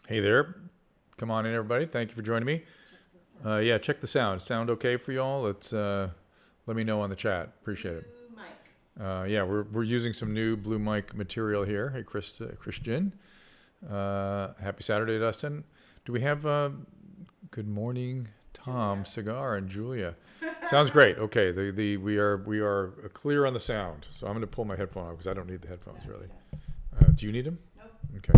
Hey there. Come on in, everybody. Thank you for joining me. Yeah, check the sound. Sound okay for y'all? Let me know on the chat. Appreciate it. Yeah, we're using some new blue mic material here. Hey, Christian. Happy Saturday, Dustin. Do we have good morning, Tom, Cigar, and Julia? Sounds great. Okay, we are clear on the sound. So I'm going to pull my headphone out because I don't need the headphones really. Do you need them? Nope. Okay.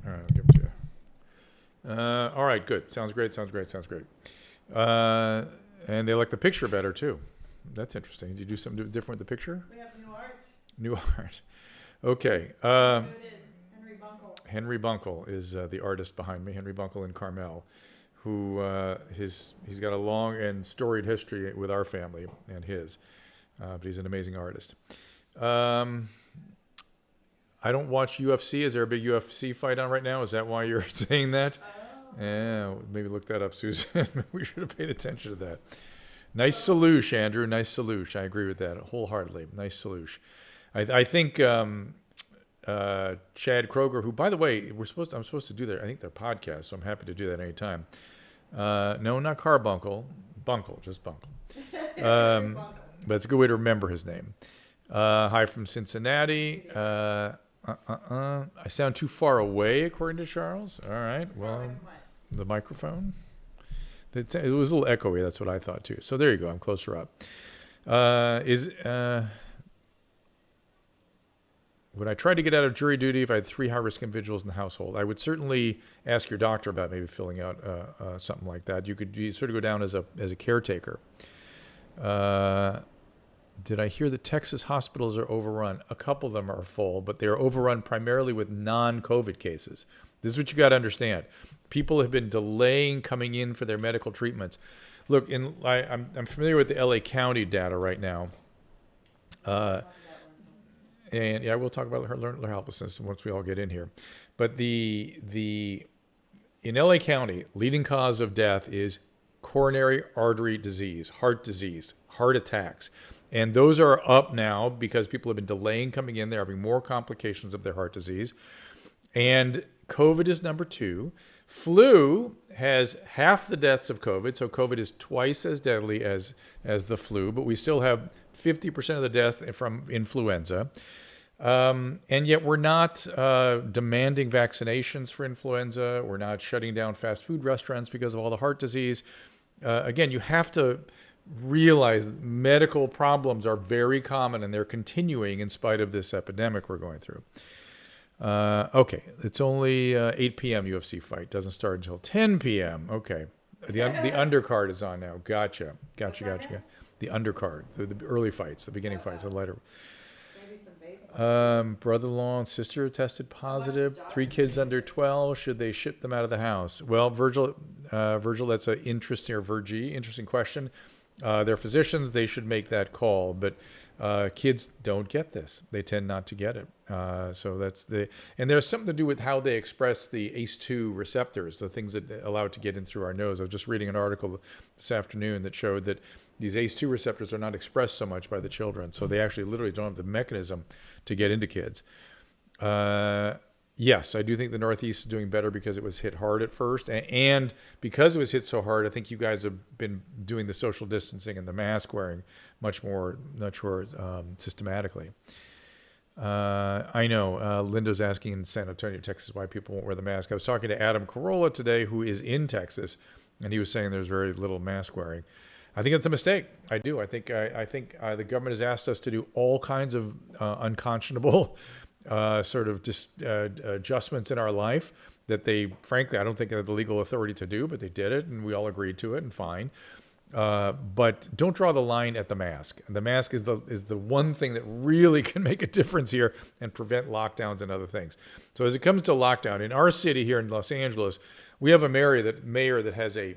All right, I'll give them to you. All right, good. Sounds great. And they like the picture better too. That's interesting. Did you do something different with the picture? We have new art. New art. Okay. Who it is? Henry Bunkle. Henry Bunkle is the artist behind me. Henry Bunkle in Carmel, who he's got a long and storied history with our family and his, but he's an amazing artist. I don't watch UFC. Is there a big UFC fight on right now? Is that why you're saying that? Oh. Yeah, maybe look that up, Susan. We should have paid attention to that. Nice solution, Andrew. Nice solution. I agree with that wholeheartedly. Nice solution. I think Chad Kroger, who, by the way, I'm supposed to do their podcast, so I'm happy to do that anytime. No, not Carbuncle. Bunkle, just Bunkle. But it's a good way to remember his name. Hi from Cincinnati. I sound too far away, according to Charles. All right. Well, the microphone. It was a little echoey. That's what I thought too. So there you go. I'm closer up. When I tried to get out of jury duty, if I had 3 high-risk individuals in the household, I would certainly ask your doctor about maybe filling out something like that. You could sort of go down as a caretaker. Did I hear that Texas hospitals are overrun? A couple of them are full, but they're overrun primarily with non-COVID cases. This is what you got to understand. People have been delaying coming in for their medical treatments. Look, I'm familiar with the LA County data right now. And yeah, we'll talk about her helplessness once we all get in here. But in LA County, leading cause of death is coronary artery disease, heart attacks. And those are up now because people have been delaying coming in. They're having more complications of their heart disease. And COVID is number 2. Flu has half the deaths of COVID. So COVID is twice as deadly as the flu, but we still have 50% of the death from influenza. And yet we're not demanding vaccinations for influenza. We're not shutting down fast food restaurants because of all the heart disease. Again, you have to realize that medical problems are very common and they're continuing in spite of this epidemic we're going through. Okay, it's only 8 p.m. UFC fight. Doesn't start until 10 p.m. Okay, the undercard is on now. Gotcha. The undercard, the early fights, the beginning fights, the later. Maybe some baseball. Brother-in-law and sister tested positive. 3 kids under 12. Should they ship them out of the house? Well, Virgil, that's an interesting question. They're physicians. They should make that call. But kids don't get this. They tend not to get it. And there's something to do with how they express the ACE2 receptors, the things that allow it to get in through our nose. I was just reading an article this afternoon that showed that these ACE2 receptors are not expressed so much by the children. So they actually literally don't have the mechanism to get into kids. Yes, I do think the Northeast is doing better because it was hit hard at first. And because it was hit so hard, I think you guys have been doing the social distancing and the mask wearing much more systematically. I know Linda's asking in San Antonio, Texas, why people won't wear the mask. I was talking to Adam Carolla today, who is in Texas, and he was saying there's very little mask wearing. I think it's a mistake. I do. I think the government has asked us to do all kinds of unconscionable sort of adjustments in our life that they, frankly, I don't think they have the legal authority to do, but they did it, and we all agreed to it, and fine. But don't draw the line at the mask. The mask is the one thing that really can make a difference here and prevent lockdowns and other things. So as it comes to lockdown, in our city here in Los Angeles, we have a mayor that has a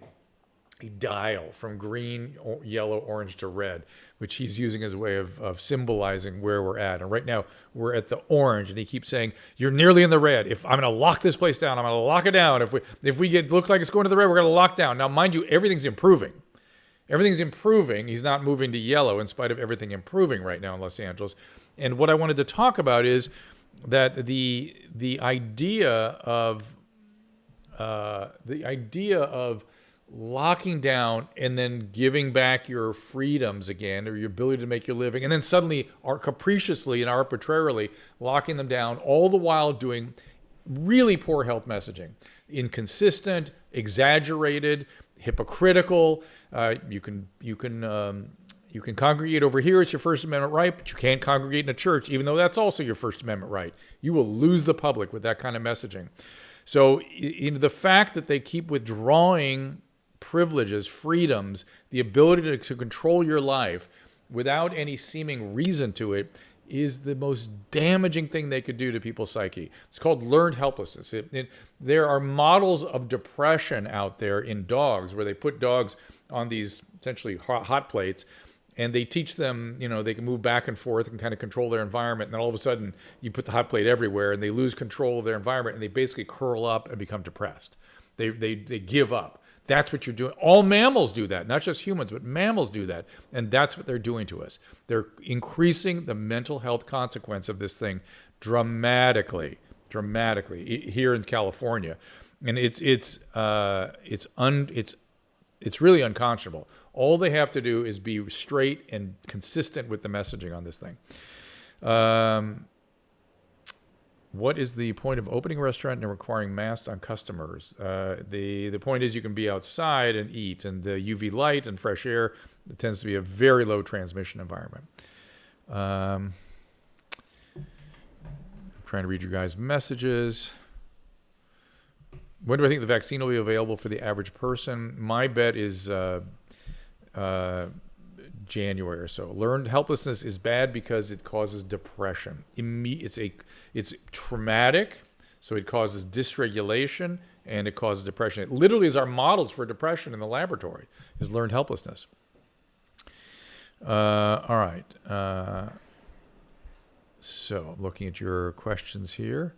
dial from green, yellow, orange to red, which he's using as a way of symbolizing where we're at. And right now we're at the orange, and he keeps saying, you're nearly in the red. If I'm going to lock this place down, I'm going to lock it down. If we look like it's going to the red, we're going to lock down. Now, mind you, everything's improving. Everything's improving. He's not moving to yellow in spite of everything improving right now in Los Angeles. And what I wanted to talk about is that the idea of locking down and then giving back your freedoms again, or your ability to make your living, and then suddenly capriciously and arbitrarily locking them down, all the while doing really poor health messaging, inconsistent, exaggerated, hypocritical. You can congregate over here. It's your First Amendment right, but you can't congregate in a church, even though that's also your First Amendment right. You will lose the public with that kind of messaging. So the fact that they keep withdrawing privileges, freedoms, the ability to control your life without any seeming reason to it is the most damaging thing they could do to people's psyche. It's called learned helplessness. There are models of depression out there in dogs where they put dogs on these essentially hot plates, and they teach them, they can move back and forth and kind of control their environment. And then all of a sudden you put the hot plate everywhere and they lose control of their environment, and they basically curl up and become depressed. They give up. That's what you're doing. All mammals do that, not just humans, but mammals do that. And that's what they're doing to us. They're increasing the mental health consequence of this thing dramatically here in California. And it's really unconscionable. All they have to do is be straight and consistent with the messaging on this thing. What is the point of opening a restaurant and requiring masks on customers? The point is you can be outside and eat, and the UV light and fresh air, it tends to be a very low transmission environment. I'm trying to read you guys' messages. When do I think the vaccine will be available for the average person? My bet is January or so. Learned helplessness is bad because it causes depression. It's traumatic, so it causes dysregulation and it causes depression. It literally is our models for depression in the laboratory, is learned helplessness. All right. So looking at your questions here.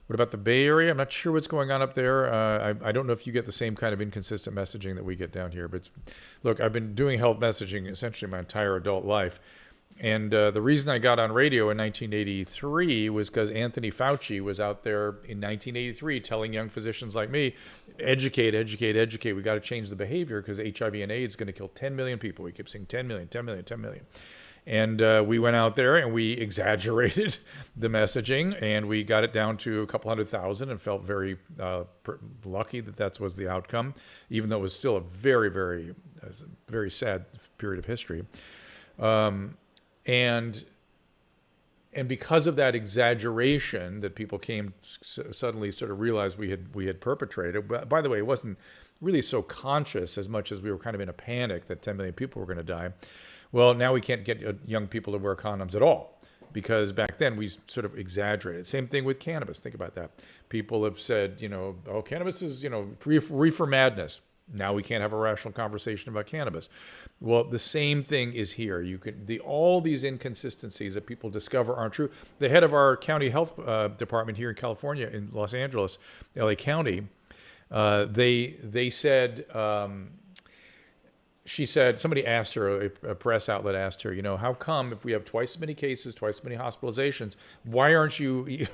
What about the Bay Area? I'm not sure what's going on up there. I don't know if you get the same kind of inconsistent messaging that we get down here. But look, I've been doing health messaging essentially my entire adult life. And the reason I got on radio in 1983 was because Anthony Fauci was out there in 1983 telling young physicians like me, educate. We got to change the behavior because HIV and AIDS is going to kill 10 million people. We kept saying 10 million. And we went out there and we exaggerated the messaging, and we got it down to a couple 100,000 and felt very lucky that was the outcome, even though it was still a very, very, very sad period of history. And because of that exaggeration that people came suddenly sort of realized we had perpetrated. By the way, it wasn't really so conscious as much as we were kind of in a panic that 10 million people were going to die. Well, now we can't get young people to wear condoms at all because back then we sort of exaggerated. Same thing with cannabis. Think about that. People have said, cannabis is, reefer madness. Now we can't have a rational conversation about cannabis. Well, the same thing is here. All these inconsistencies that people discover aren't true. The head of our county health department here in California, in Los Angeles, LA County, they said, she said, somebody asked her, a press outlet asked her, how come if we have twice as many cases, twice as many hospitalizations, why aren't you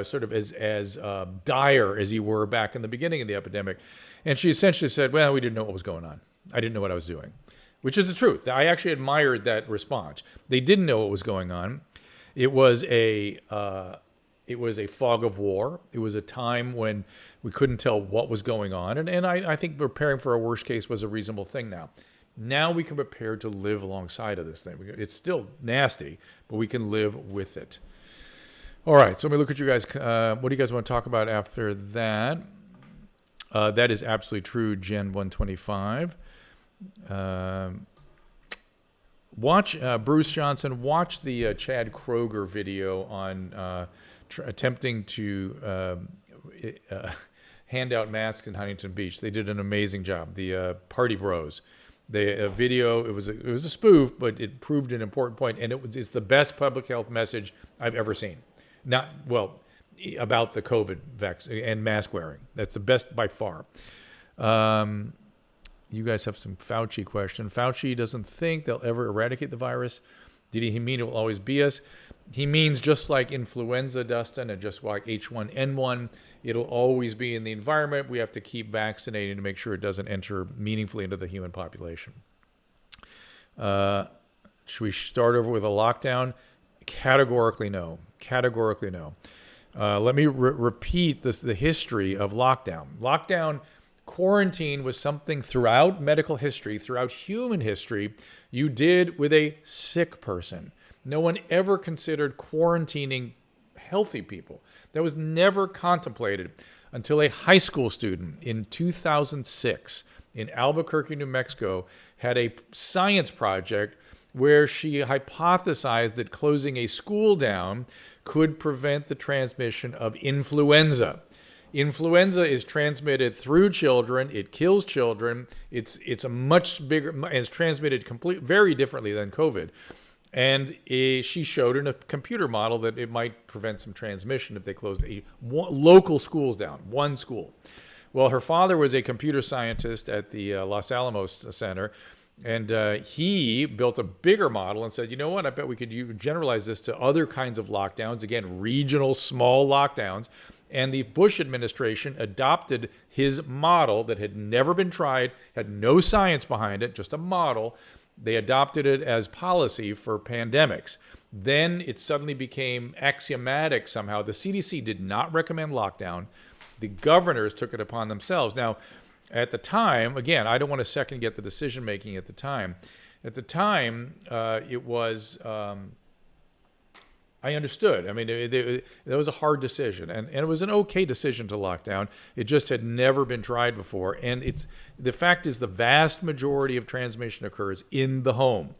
sort of as dire as you were back in the beginning of the epidemic? And she essentially said, well, we didn't know what was going on. I didn't know what I was doing, which is the truth. I actually admired that response. They didn't know what was going on. It was a fog of war. It was a time when we couldn't tell what was going on. And I think preparing for a worst case was a reasonable thing now. Now we can prepare to live alongside of this thing. It's still nasty, but we can live with it. All right, so let me look at you guys. What do you guys want to talk about after that? That is absolutely true, Gen 125. Watch Bruce Johnson. Watch the Chad Kroger video on attempting to hand out masks in Huntington Beach. They did an amazing job. The Party Bros. The video. It was a spoof, but it proved an important point, and it's the best public health message I've ever seen. About the COVID vaccine and mask wearing. That's the best by far. You guys have some Fauci question. Fauci doesn't think they'll ever eradicate the virus. Did he mean it will always be us? He means just like influenza, Dustin, and just like H1N1, it'll always be in the environment. We have to keep vaccinating to make sure it doesn't enter meaningfully into the human population. Should we start over with a lockdown? Categorically no. Categorically no. Let me repeat the history of lockdown. Quarantine was something throughout medical history, throughout human history, you did with a sick person. No one ever considered quarantining healthy people. That was never contemplated until a high school student in 2006 in Albuquerque, New Mexico, had a science project where she hypothesized that closing a school down could prevent the transmission of influenza. Influenza is transmitted through children. It kills children. It's a much bigger, and it's transmitted very differently than COVID. And she showed in a computer model that it might prevent some transmission if they closed local schools down, one school. Well, her father was a computer scientist at the Los Alamos Center, and he built a bigger model and said, you know what, I bet we could generalize this to other kinds of lockdowns, again, regional small lockdowns. And the Bush administration adopted his model that had never been tried, had no science behind it, just a model. They adopted it as policy for pandemics. Then it suddenly became axiomatic somehow. The CDC did not recommend lockdown. The governors took it upon themselves. Now, at the time, again, I don't want to second guess the decision making at the time. At the time, it was, I understood. I mean, it was a hard decision, and it was an okay decision to lock down. It just had never been tried before. And the fact is the vast majority of transmission occurs in the home,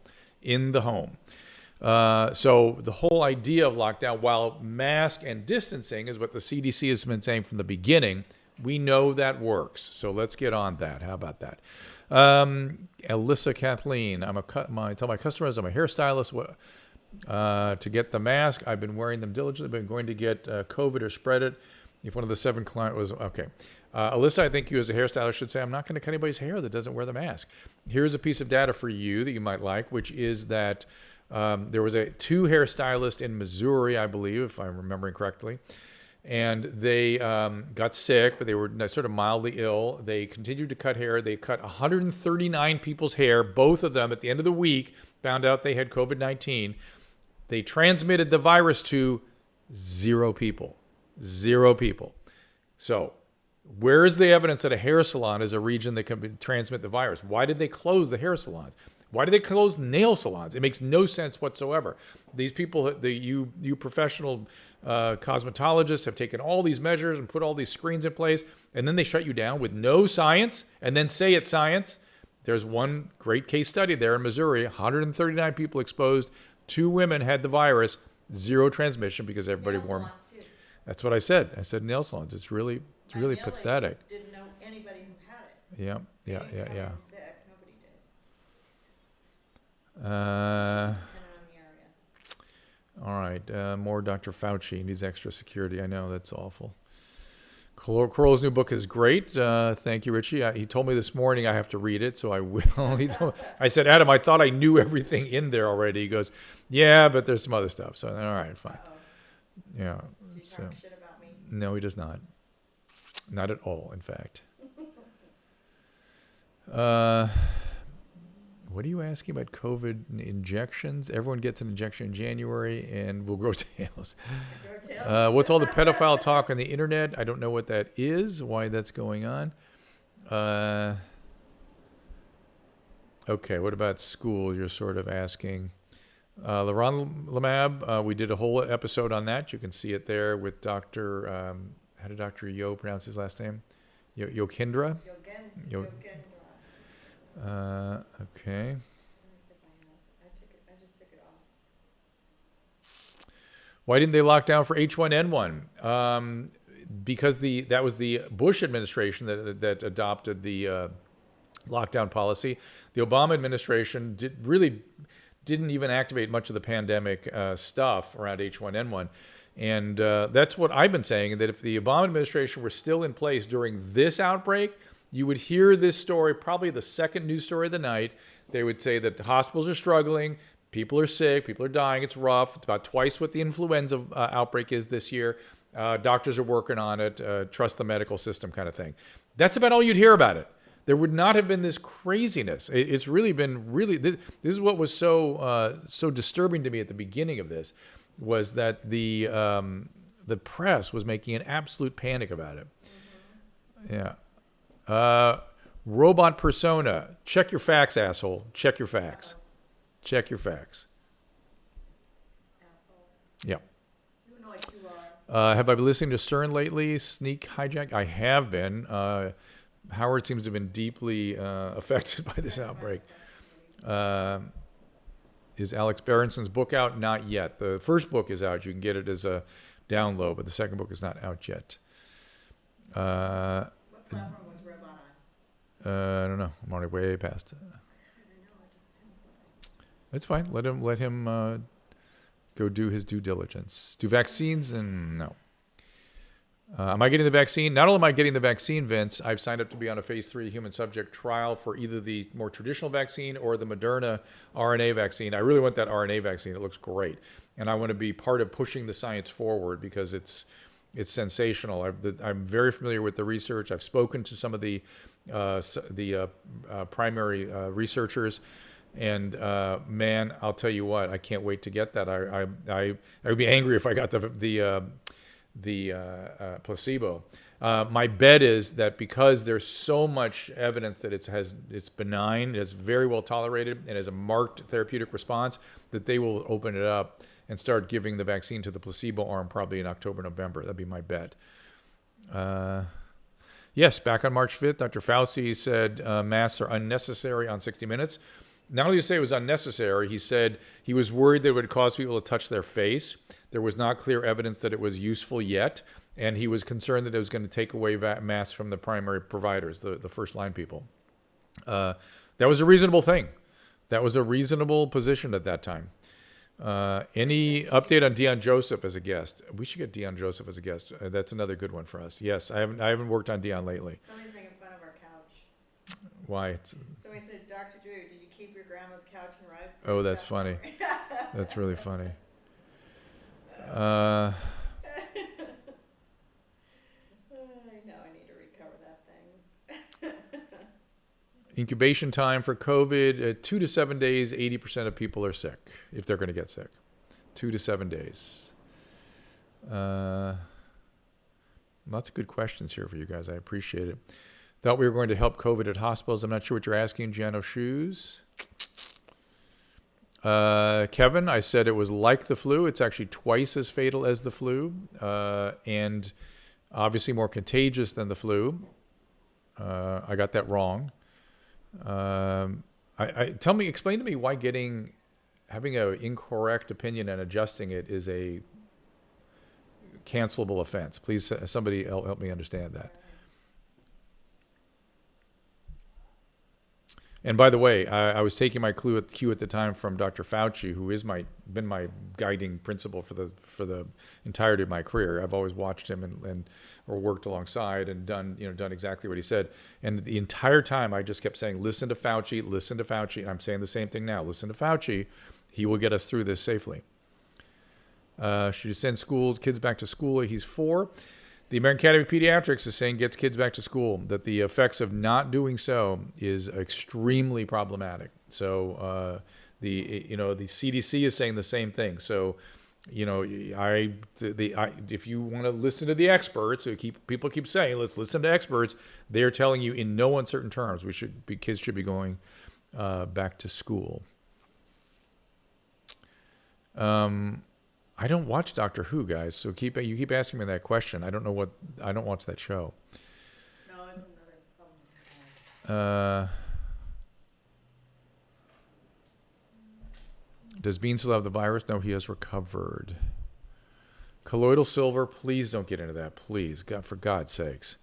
So the whole idea of lockdown, while mask and distancing is what the CDC has been saying from the beginning, we know that works. So let's get on that. How about that? Alyssa Kathleen, I tell my customers I'm a hairstylist to get the mask. I've been wearing them diligently, been going to get COVID or spread it. If one of the 7 clients was, okay. Alyssa, I think you as a hairstylist should say, I'm not going to cut anybody's hair that doesn't wear the mask. Here's a piece of data for you that you might like, which is that there was 2 hairstylists in Missouri, I believe, if I'm remembering correctly. And they got sick, but they were sort of mildly ill. They continued to cut hair. They cut 139 people's hair. Both of them, at the end of the week, found out they had COVID-19. They transmitted the virus to 0 people. 0 people. So where is the evidence that a hair salon is a region that can transmit the virus? Why did they close the hair salons? Why did they close nail salons? It makes no sense whatsoever. These people, you professional cosmetologists have taken all these measures and put all these screens in place, and then they shut you down with no science and then say it's science. There's one great case study there in Missouri, 139 people exposed, 2 women had the virus, 0 transmission because everybody Nail wore. salons, too. That's what I said. I said nail salons. It's really pathetic. Didn't know anybody who had it. Yeah. They didn't come in sick. Nobody did. Uh, Depending on the area. all right. More Dr. Fauci needs extra security. I know that's awful. Coral's new book is great. Thank you, Richie. He told me this morning I have to read it, so I will. I said, Adam, I thought I knew everything in there already. He goes, yeah, but there's some other stuff. So, all right, fine. Uh-oh. Yeah. Do you So, talk shit about me? no, he does not. Not at all, in fact. What are you asking about COVID injections? Everyone gets an injection in January and will grow tails. What's all the pedophile talk on the internet? I don't know what that is, why that's going on. Okay, what about school? You're sort of asking. Leronlimab, we did a whole episode on that. You can see it there with Dr. How did Dr. Yo pronounce his last name? Yokindra? Okay. I just took it off. Why didn't they lock down for H1N1? Because that was the Bush administration that adopted the lockdown policy. The Obama administration didn't even activate much of the pandemic stuff around H1N1. And that's what I've been saying, that if the Obama administration were still in place during this outbreak, you would hear this story, probably the second news story of the night. They would say that the hospitals are struggling, People are sick. People are dying. It's rough. It's about twice what the influenza outbreak is this year. Doctors are working on it. Trust the medical system kind of thing. That's about all you'd hear about it. There would not have been this craziness. It's really been this is what was so disturbing to me at the beginning of this, was that the press was making an absolute panic about it. Yeah. Robot persona. Check your facts, asshole. Check your facts. Check your facts. Asshole. Yeah. You know like you are. Have I been listening to Stern lately? Sneak hijack? I have been. Howard seems to have been deeply affected by this outbreak. Is Alex Berenson's book out? Not yet. The first book is out. You can get it as a download, but the second book is not out yet. What platform was Robot on? I don't know. I'm already way past it. I don't know. I just assumed. It's fine. Let him go do his due diligence. Do vaccines? And no. Am I getting the vaccine? Not only am I getting the vaccine, Vince, I've signed up to be on a phase 3 human subject trial for either the more traditional vaccine or the Moderna RNA vaccine. I really want that RNA vaccine. It looks great. And I want to be part of pushing the science forward because it's sensational. I'm very familiar with the research. I've spoken to some of the primary researchers. And man, I'll tell you what, I can't wait to get that. I would be angry if I got the placebo. My bet is that because there's so much evidence that it's benign, it's very well tolerated, and has a marked therapeutic response, that they will open it up and start giving the vaccine to the placebo arm probably in October, November. That'd be my bet. Yes, back on March 5th, Dr. Fauci said masks are unnecessary on 60 Minutes. Not only did he say it was unnecessary, he said he was worried that it would cause people to touch their face. There was not clear evidence that it was useful yet, and he was concerned that it was going to take away masks from the primary providers, the first line people. That was a reasonable thing. That was a reasonable position at that time. Any update on Deion Joseph as a guest? We should get Deion Joseph as a guest. That's another good one for us. Yes, I haven't worked on Deion lately. Somebody's making fun of our couch. Why? Somebody said, Dr. Drew, did you keep your grandma's couch and ride? Oh, that's funny. That's really funny. I know I need to recover that thing. Incubation time for COVID, 2 to 7 days, 80% of people are sick, if they're going to get sick. 2 to 7 days. Lots of good questions here for you guys. I appreciate it. Thought we were going to help COVID at hospitals. I'm not sure what you're asking, Jano Shoes. Kevin, I said it was like the flu. It's actually twice as fatal as the flu, and obviously more contagious than the flu. I got that wrong. Explain to me why having an incorrect opinion and adjusting it is a cancelable offense. Please, somebody help me understand that. And by the way, I was taking my cue at the time from Dr. Fauci, who is been my guiding principle for the entirety of my career. I've always watched him or worked alongside and done exactly what he said. And the entire time I just kept saying, listen to Fauci, listen to Fauci. And I'm saying the same thing now. Listen to Fauci. He will get us through this safely. Should you send kids back to school? He's 4. The American Academy of Pediatrics is saying gets kids back to school, that the effects of not doing so is extremely problematic. So the CDC is saying the same thing. So, if you want to listen to the experts, people keep saying, let's listen to experts. They're telling you in no uncertain terms kids should be going back to school. I don't watch Doctor Who, guys. So you keep asking me that question. I don't watch that show. No, it's another problem. Does Bean still have the virus? No, he has recovered. Colloidal silver, please don't get into that. Please, God, for God's sakes.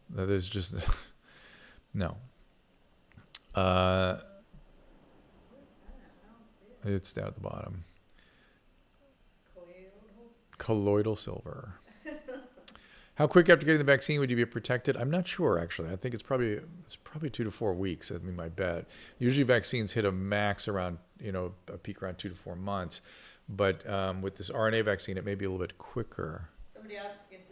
There's just no. It's down at the bottom. Colloidal silver. How quick after getting the vaccine would you be protected? I'm not sure, actually. I think it's probably 2 to 4 weeks. I mean, my bet. Usually vaccines hit a max around, a peak around 2 to 4 months. But with this RNA vaccine, it may be a little bit quicker. Somebody asked if you can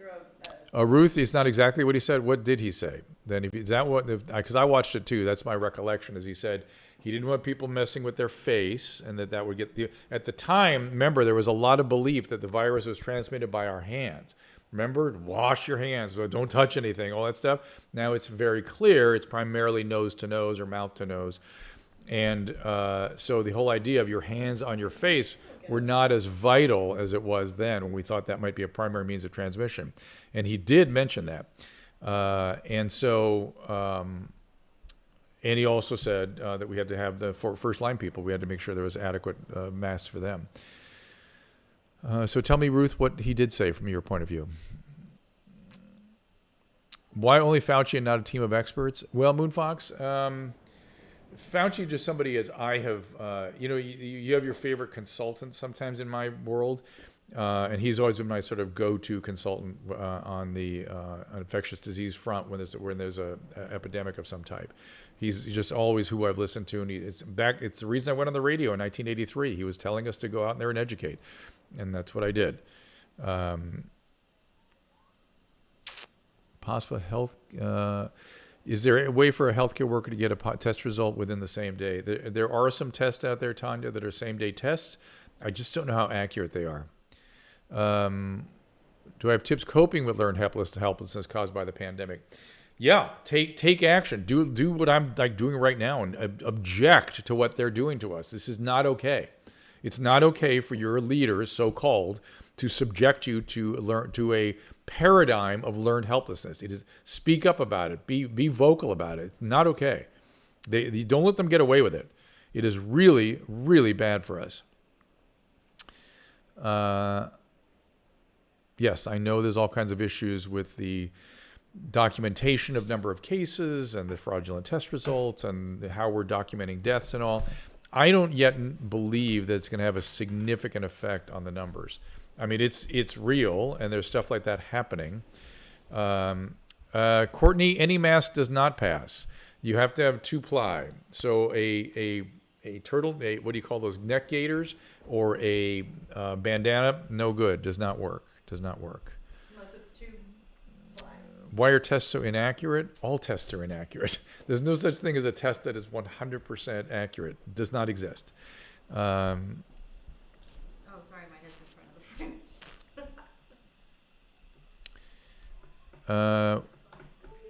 throw Ruth, it's not exactly what he said. What did he say? Then, is that what? Because I watched it too. That's my recollection. Is he said he didn't want people messing with their face, and that would get At the time, remember, there was a lot of belief that the virus was transmitted by our hands. Remember, wash your hands, don't touch anything, all that stuff. Now it's very clear. It's primarily nose to nose or mouth to nose, and so the whole idea of your hands on your face were not as vital as it was then when we thought that might be a primary means of transmission. And he did mention that. And he also said that we had to have the first line people, we had to make sure there was adequate masks for them. So tell me, Ruth, what he did say from your point of view. Why only Fauci and not a team of experts? Well, Moonfox, Fauci just somebody as I have, you have your favorite consultant sometimes in my world, and he's always been my sort of go-to consultant on the infectious disease front when there's a epidemic of some type. He's just always who I've listened to, and it's the reason I went on the radio in 1983. He was telling us to go out there and educate, and that's what I did. Possible health. Is there a way for a healthcare worker to get a test result within the same day? There are some tests out there, Tanya, that are same-day tests. I just don't know how accurate they are. Do I have tips coping with learned helplessness caused by the pandemic? Yeah, take action. Do what I'm doing right now and object to what they're doing to us. This is not okay. It's not okay for your leaders, so-called, to subject you to a paradigm of learned helplessness. It is speak up about it. Be vocal about it. It's not okay. They don't let them get away with it. It is really, really bad for us. Yes, I know there's all kinds of issues with the documentation of number of cases and the fraudulent test results and how we're documenting deaths and all. I don't yet believe that it's going to have a significant effect on the numbers. I mean, it's real, and there's stuff like that happening. Courtney, any mask does not pass. You have to have 2-ply. So a turtle, what do you call those, neck gaiters, or a bandana, no good, does not work. unless it's too blind. Why are tests so inaccurate? All tests are inaccurate. There's no such thing as a test that is 100% accurate. It does not exist. Oh, sorry, my head's in front of the frame.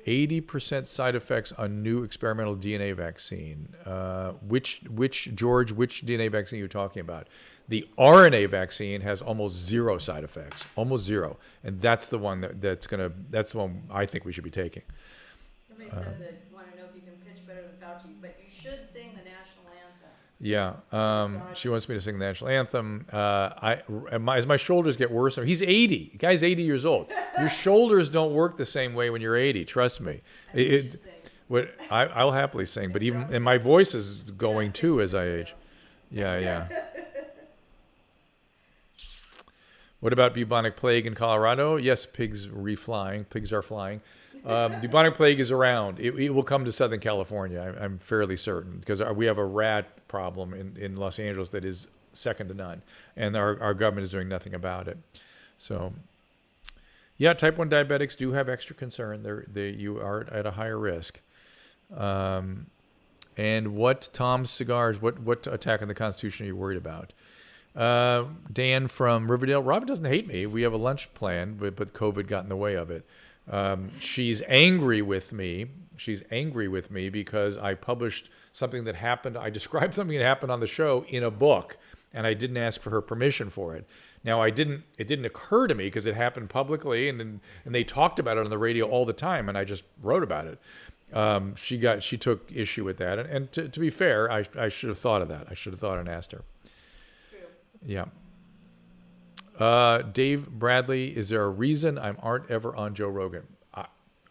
80% side effects on new experimental DNA vaccine. Which DNA vaccine are you talking about? The RNA vaccine has almost zero side effects, almost zero, and that's the one that's the one I think we should be taking. Somebody said that want to know if you can pitch better than Fauci, but you should sing the national anthem. Yeah, she wants me to sing the national anthem. As my shoulders get worse, he's 80. The guy's 80 years old. Your shoulders don't work the same way when you're 80. Trust me. I'll happily sing, but and my voice is going too as I age. Yeah. What about bubonic plague in Colorado? Yes, pigs are flying. Bubonic plague is around. It will come to Southern California, I'm fairly certain, because we have a rat problem in Los Angeles that is second to none, and our government is doing nothing about it. So, yeah, type 1 diabetics do have extra concern. You are at a higher risk. And what Tom's cigars? What attack on the Constitution are you worried about? Dan from Riverdale. Robin doesn't hate me. We have a lunch plan, but COVID got in the way of it. She's angry with me. Because I published something that happened. I described something that happened on the show in a book, and I didn't ask for her permission for it. Now, it didn't occur to me because it happened publicly, and they talked about it on the radio all the time, and I just wrote about it. She took issue with that, and to be fair, I should have thought of that. I should have thought and asked her. Yeah. Dave Bradley, is there a reason I aren't ever on Joe Rogan?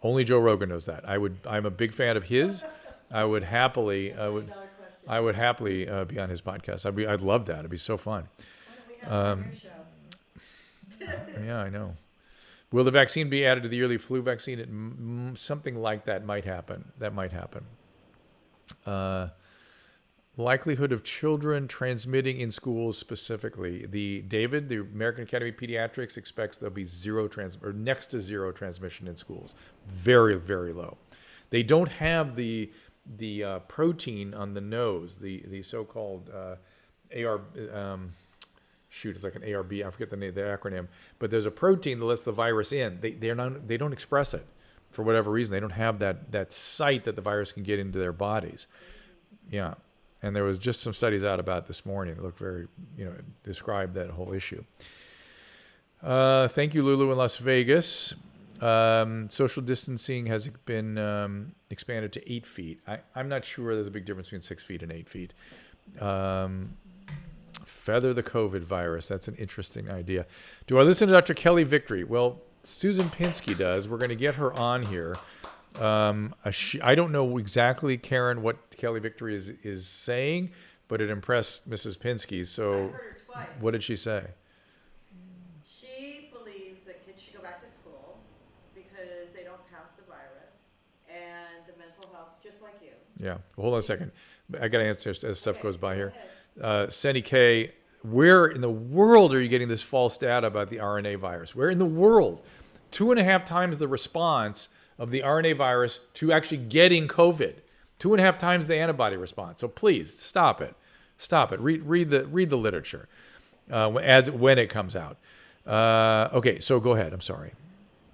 Only Joe Rogan knows that. I'm a big fan of his. I would happily be on his podcast. I'd love that. It'd be so fun. Why don't we have a show? Yeah, I know. Will the vaccine be added to the yearly flu vaccine? Something like that might happen. Likelihood of children transmitting in schools specifically. The American Academy of Pediatrics expects there'll be next to zero transmission in schools. Very, very low. They don't have the protein on the nose, the so-called AR. It's like an ARB. I forget the acronym, but there's a protein that lets the virus in. They don't express it for whatever reason. They don't have that site that the virus can get into their bodies. Yeah. And there was just some studies out about it this morning that looked very, described that whole issue. Thank you, Lulu in Las Vegas. Social distancing has been expanded to 8 feet. I'm not sure there's a big difference between 6 feet and 8 feet. Feather the COVID virus. That's an interesting idea. Do I listen to Dr. Kelly Victory? Well, Susan Pinsky does. We're going to get her on here. I don't know exactly, Karen, what Kelly Victory is saying, but it impressed Mrs. Pinsky. So, I heard her twice. What did she say? She believes that kids should go back to school because they don't pass the virus and the mental health, just like you. Yeah. Well, hold on a second. I got to answer as stuff goes by here. Ahead. Senny K, where in the world are you getting this false data about the RNA virus? Where in the world? 2.5 times the response of the RNA virus to actually getting COVID. 2.5 times the antibody response. So please stop it. Read the literature when it comes out. Okay, so go ahead. I'm sorry.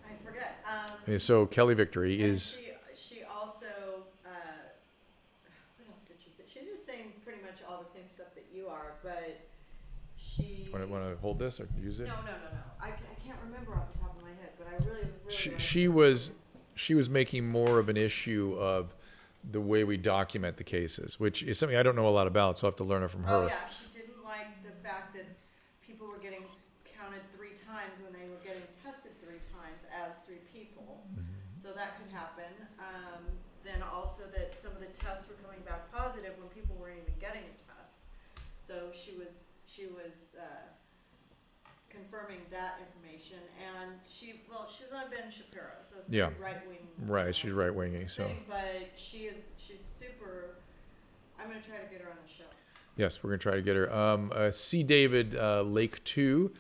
I forget. So Kelly Victory is. She also. What else did she say? She's just saying pretty much all the same stuff that you are, but she. Want to hold this or use it? No. I can't remember off the top of my head, but I really. She was making more of an issue of the way we document the cases, which is something I don't know a lot about, so I'll have to learn it from her. Oh yeah, she didn't like the fact that people were getting counted 3 times when they were getting tested 3 times as 3 people. Mm-hmm. So that could happen. Then also that some of the tests were coming back positive when people weren't even getting a test. So she was confirming that information, and she was on Ben Shapiro, so it's yeah. right wing. Right, she's right wingy, so. But she's super. I'm gonna try to get her on the show. Yes, we're gonna try to get her. C. David Lake 2,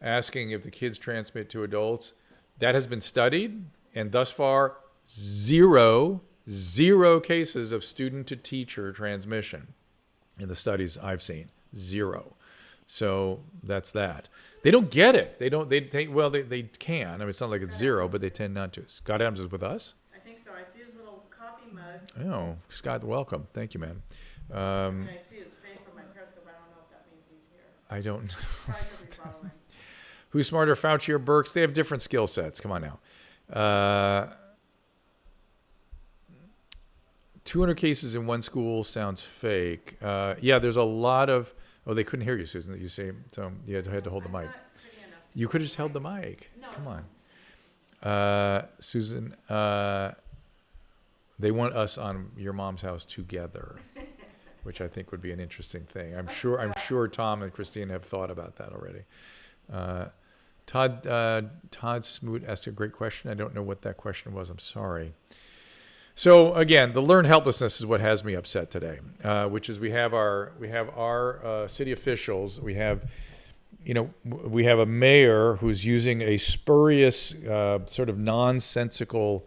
asking if the kids transmit to adults. That has been studied, and thus far, zero cases of student to teacher transmission in the studies I've seen. 0. So that's that. They don't get it. They can. I mean, it's not like it's 0, but they tend not to. Scott Adams is with us? I think so. I see his little coffee mug. Oh, Scott, welcome. Thank you, man. And I see his face on my periscope. I don't know if that means he's here. I don't Probably could be following. Who's smarter, Fauci or Birx? They have different skill sets. Come on now. 200 cases in one school sounds fake. Yeah, there's a lot of... Oh, they couldn't hear you, Susan, you say. So you had to hold the mic. You could have just held the mic. No, come on. Susan, they want us on your mom's house together, which I think would be an interesting thing. I'm sure Tom and Christine have thought about that already. Todd Smoot asked a great question. I don't know what that question was. I'm sorry. So again, the learned helplessness is what has me upset today, which is we have our city officials. We have a mayor who's using a spurious sort of nonsensical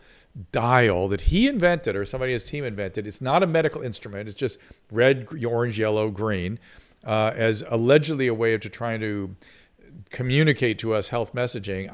dial that he invented or somebody in his team invented. It's not a medical instrument. It's just red, orange, yellow, green, as allegedly a way of trying to communicate to us health messaging.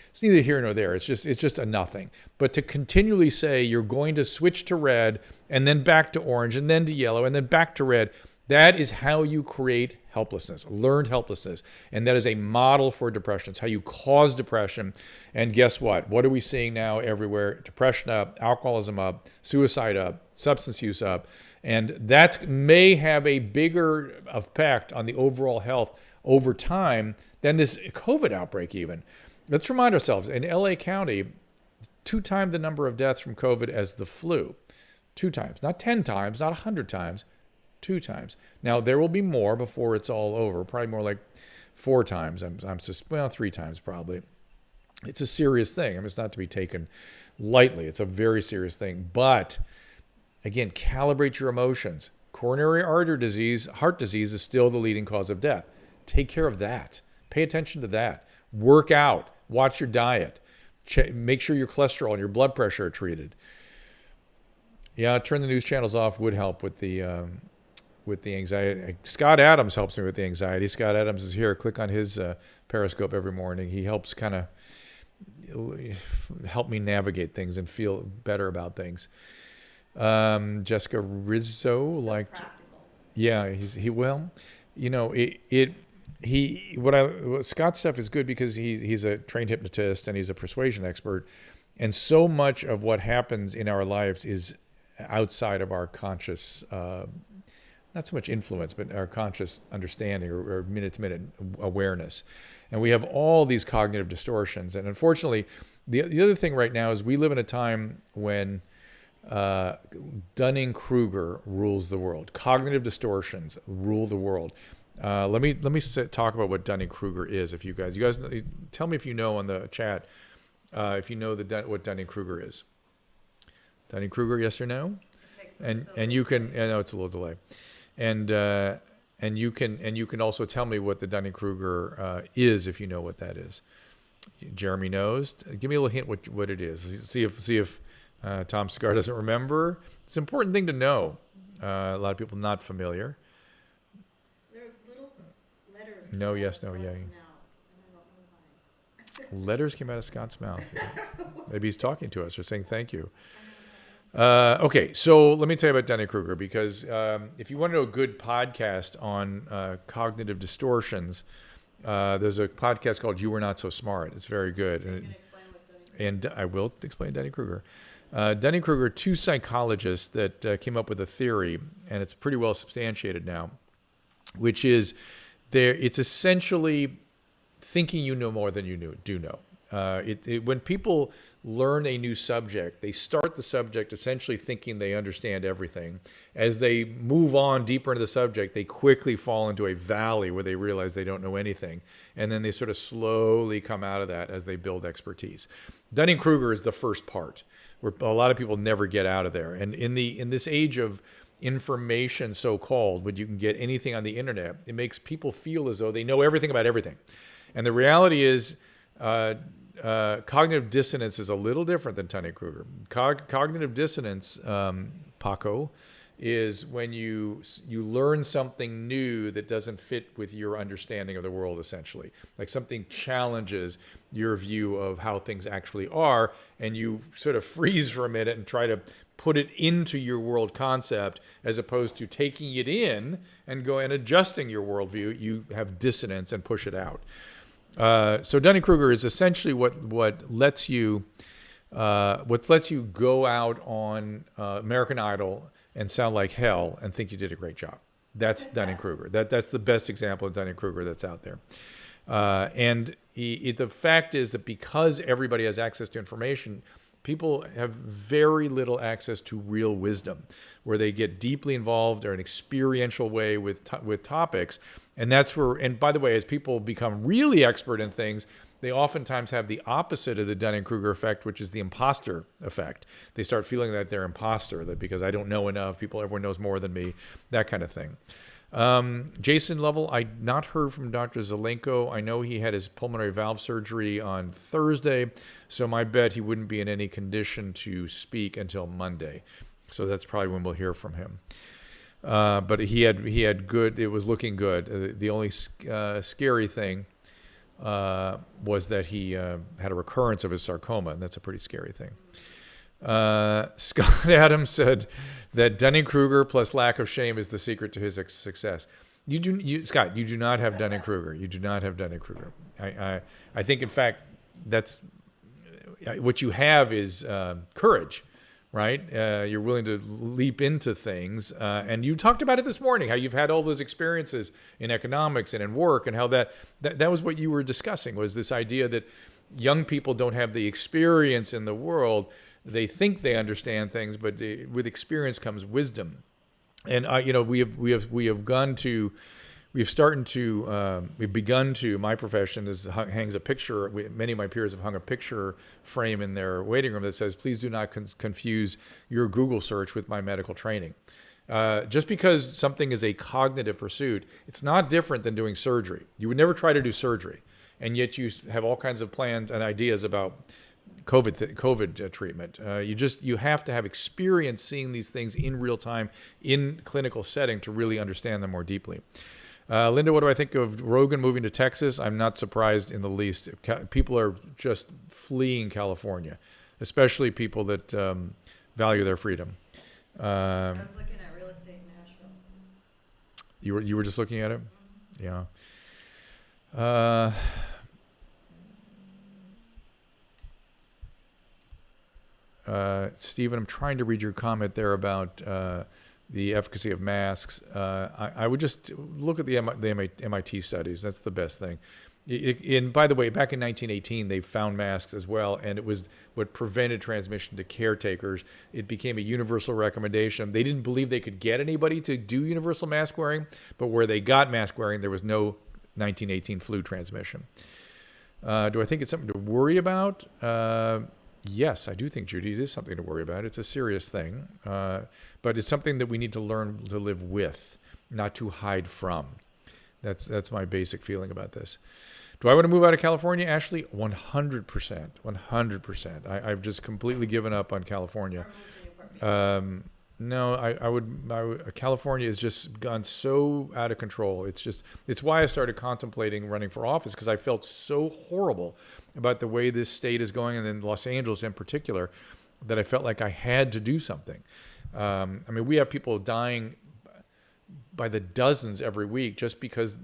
It's neither here nor there. It's just a nothing. But to continually say you're going to switch to red and then back to orange and then to yellow and then back to red, that is how you create helplessness, learned helplessness. And that is a model for depression. It's how you cause depression. And guess what? What are we seeing now everywhere? Depression up, alcoholism up, suicide up, substance use up. And that may have a bigger effect on the overall health over time than this COVID outbreak even. Let's remind ourselves, in LA County, 2 times the number of deaths from COVID as the flu. 2 times, not 10 times, not 100 times, 2 times. Now, there will be more before it's all over, probably more like 4 times. Well, 3 times probably. It's a serious thing. I mean, it's not to be taken lightly. It's a very serious thing. But again, calibrate your emotions. Coronary artery disease, heart disease is still the leading cause of death. Take care of that. Pay attention to that. Work out. Watch your diet. Make sure your cholesterol and your blood pressure are treated. Yeah, turn the news channels off would help with the anxiety. Scott Adams helps me with the anxiety. Scott Adams is here. Click on his Periscope every morning. He helps kind of help me navigate things and feel better about things. Jessica Rizzo, So like, practical. yeah, what Scott's stuff is good because he's a trained hypnotist and he's a persuasion expert, and so much of what happens in our lives is outside of our conscious, not so much influence, but our conscious understanding or minute-to-minute awareness. And we have all these cognitive distortions. And unfortunately, the other thing right now is we live in a time when Dunning-Kruger rules the world. Cognitive distortions rule the world. Let me talk about what Dunning-Kruger is. If you guys tell me if you know on the chat if you know what Dunning-Kruger is. Dunning-Kruger, yes or no? And you can. I know it's a little delay, and you can also tell me what the Dunning-Kruger is if you know what that is. Jeremy knows. Give me a little hint what it is. See if Tom Cigar doesn't remember. It's an important thing to know. A lot of people not familiar. There are little letters. No, yes, no, yeah. Letters came out of Scott's mouth. Yeah. Maybe he's talking to us or saying thank you. Okay, so let me tell you about Dunning-Kruger, because if you want to know a good podcast on cognitive distortions, there's a podcast called You Were Not So Smart. It's very good. You can explain what Dunning-Kruger And I will explain Dunning-Kruger. Dunning-Kruger, 2 psychologists that came up with a theory, and it's pretty well substantiated now, which is it's essentially thinking you know more than you do know. When people learn a new subject, they start the subject essentially thinking they understand everything. As they move on deeper into the subject, they quickly fall into a valley where they realize they don't know anything. And then they sort of slowly come out of that as they build expertise. Dunning-Kruger is the first part, where a lot of people never get out of there. And in this age of information, so-called, when you can get anything on the internet, it makes people feel as though they know everything about everything. And the reality is, cognitive dissonance is a little different than Dunning-Kruger. Cognitive dissonance, Paco, is when you learn something new that doesn't fit with your understanding of the world, essentially. Like something challenges your view of how things actually are, and you sort of freeze for a minute and try to put it into your world concept, as opposed to taking it in and adjusting your worldview. You have dissonance and push it out. So Dunning-Kruger is essentially what lets you go out on American Idol and sound like hell and think you did a great job. That's Dunning-Kruger. That's the best example of Dunning-Kruger that's out there. And the fact is that because everybody has access to information, people have very little access to real wisdom, where they get deeply involved or an experiential way with topics. And that's where, and by the way, as people become really expert in things, they oftentimes have the opposite of the Dunning-Kruger effect, which is the imposter effect. They start feeling that they're imposter, that because I don't know enough, everyone knows more than me, that kind of thing. Jason Lovell, I not heard from Dr. Zelenko. I know he had his pulmonary valve surgery on Thursday, so my bet he wouldn't be in any condition to speak until Monday. So that's probably when we'll hear from him. But he had good. It was looking good. The only scary thing was that he had a recurrence of his sarcoma, and that's a pretty scary thing. Scott Adams said that Dunning-Kruger plus lack of shame is the secret to his success. Scott, you do not have Dunning-Kruger. You do not have Dunning-Kruger. I think, in fact, that's what you have is courage. Right? You're willing to leap into things. And you talked about it this morning, how you've had all those experiences in economics and in work, and how that was what you were discussing, was this idea that young people don't have the experience in the world. They think they understand things, but with experience comes wisdom. And we have gone to we've begun to, my profession hangs a picture, many of my peers have hung a picture frame in their waiting room that says, please do not confuse your Google search with my medical training. Just because something is a cognitive pursuit, it's not different than doing surgery. You would never try to do surgery, and yet you have all kinds of plans and ideas about COVID treatment. You have to have experience seeing these things in real time in clinical setting to really understand them more deeply. Linda, what do I think of Rogan moving to Texas? I'm not surprised in the least. People are just fleeing California, especially people that value their freedom. I was looking at real estate in Nashville. You were just looking at it? Mm-hmm. Yeah. Stephen, I'm trying to read your comment there about the efficacy of masks. I would just look at the MIT studies. That's the best thing. And by the way, back in 1918, they found masks as well, and it was what prevented transmission to caretakers. It became a universal recommendation. They didn't believe they could get anybody to do universal mask wearing, but where they got mask wearing, there was no 1918 flu transmission. Do I think it's something to worry about? Yes, I do think, Judy, it is something to worry about. It's a serious thing, but it's something that we need to learn to live with, not to hide from. That's my basic feeling about this. Do I want to move out of California, Ashley? 100%. 100%. I've just completely given up on California. No, I would. California has just gone so out of control. It's why I started contemplating running for office, because I felt so horrible about the way this state is going, and then Los Angeles in particular, that I felt like I had to do something. I mean, we have people dying by the dozens every week just because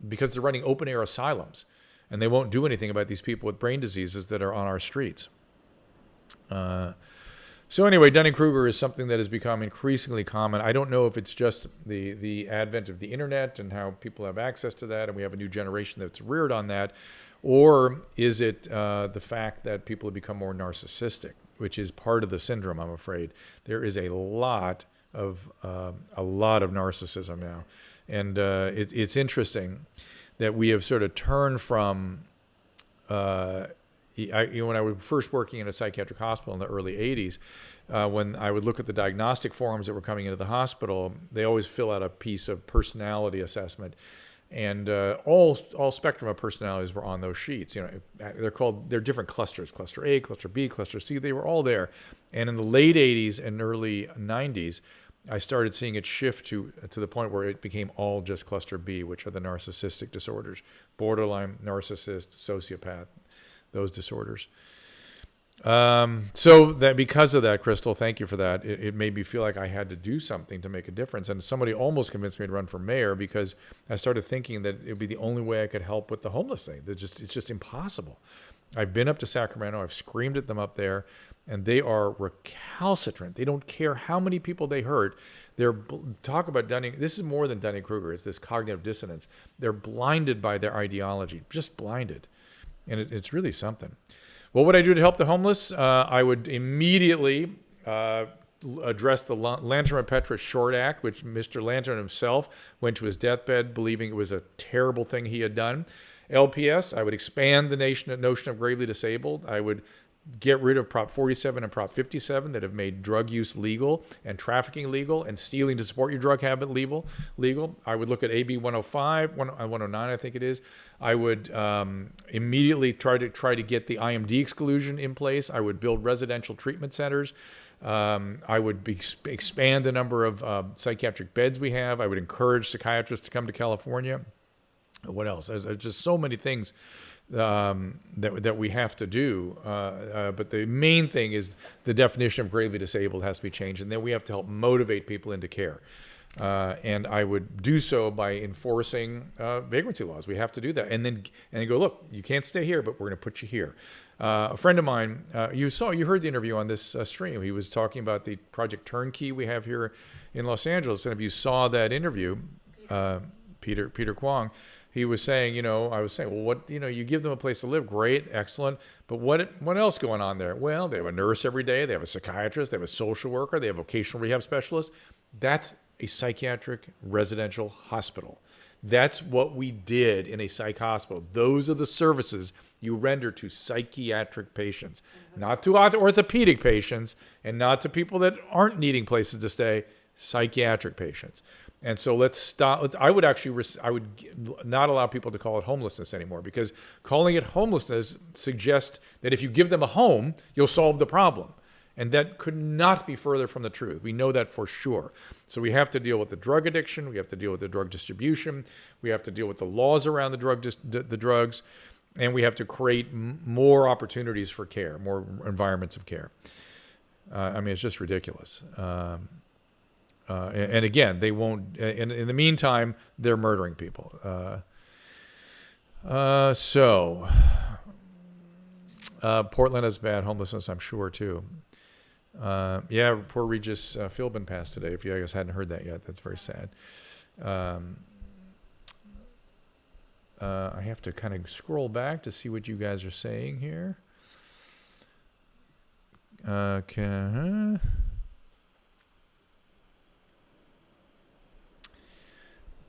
because they're running open air asylums, and they won't do anything about these people with brain diseases that are on our streets. So anyway, Dunning-Kruger is something that has become increasingly common. I don't know if it's just the advent of the internet and how people have access to that, and we have a new generation that's reared on that, or is it the fact that people have become more narcissistic, which is part of the syndrome, I'm afraid. There is a lot of narcissism now, and it's interesting that we have sort of turned from. When I was first working in a psychiatric hospital in the early 80s, when I would look at the diagnostic forms that were coming into the hospital, they always fill out a piece of personality assessment, and all spectrum of personalities were on those sheets. They're different clusters: cluster A, cluster B, cluster C. They were all there, and in the late 80s and early 90s, I started seeing it shift to the point where it became all just cluster B, which are the narcissistic disorders: borderline, narcissist, sociopath. Those disorders. So that because of that, Crystal, thank you for that. It made me feel like I had to do something to make a difference. And somebody almost convinced me to run for mayor, because I started thinking that it would be the only way I could help with the homeless thing. It's just impossible. I've been up to Sacramento. I've screamed at them up there, and they are recalcitrant. They don't care how many people they hurt. Talk about Dunning. This is more than Dunning-Kruger. It's this cognitive dissonance. They're blinded by their ideology, just blinded. And it's really something. What would I do to help the homeless? I would immediately address the Lantern of Petra Short Act, which Mr. Lantern himself went to his deathbed believing it was a terrible thing he had done. LPS, I would expand the notion of gravely disabled. I would get rid of Prop 47 and Prop 57 that have made drug use legal and trafficking legal and stealing to support your drug habit legal. I would look at AB 105, 109, I think it is. I would immediately try to get the IMD exclusion in place. I would build residential treatment centers. I would expand the number of psychiatric beds we have. I would encourage psychiatrists to come to California. What else? There's just so many things that we have to do. But the main thing is the definition of gravely disabled has to be changed, and then we have to help motivate people into care. And I would do so by enforcing vagrancy laws. We have to do that, and then go, look, you can't stay here, but we're going to put you here. A friend of mine, you heard the interview on this stream. He was talking about the Project Turnkey we have here in Los Angeles, and if you saw that interview, Peter Kwong. He was saying, I was saying, well, what, you give them a place to live, great, excellent, but what else going on there? Well, they have a nurse every day, they have a psychiatrist, they have a social worker, they have a vocational rehab specialist. That's a psychiatric residential hospital. That's what we did in a psych hospital. Those are the services you render to psychiatric patients, not to orthopedic patients, and not to people that aren't needing places to stay, psychiatric patients. And so let's stop. I would not allow people to call it homelessness anymore, because calling it homelessness suggests that if you give them a home, you'll solve the problem. And that could not be further from the truth. We know that for sure. So we have to deal with the drug addiction. We have to deal with the drug distribution. We have to deal with the laws around the drugs. And we have to create more opportunities for care, more environments of care. I mean, it's just ridiculous. And again, they won't. In the meantime, they're murdering people. Portland has bad homelessness, I'm sure, too. Yeah, poor Regis Philbin passed today. If you guys hadn't heard that yet, that's very sad. I have to kind of scroll back to see what you guys are saying here. Okay.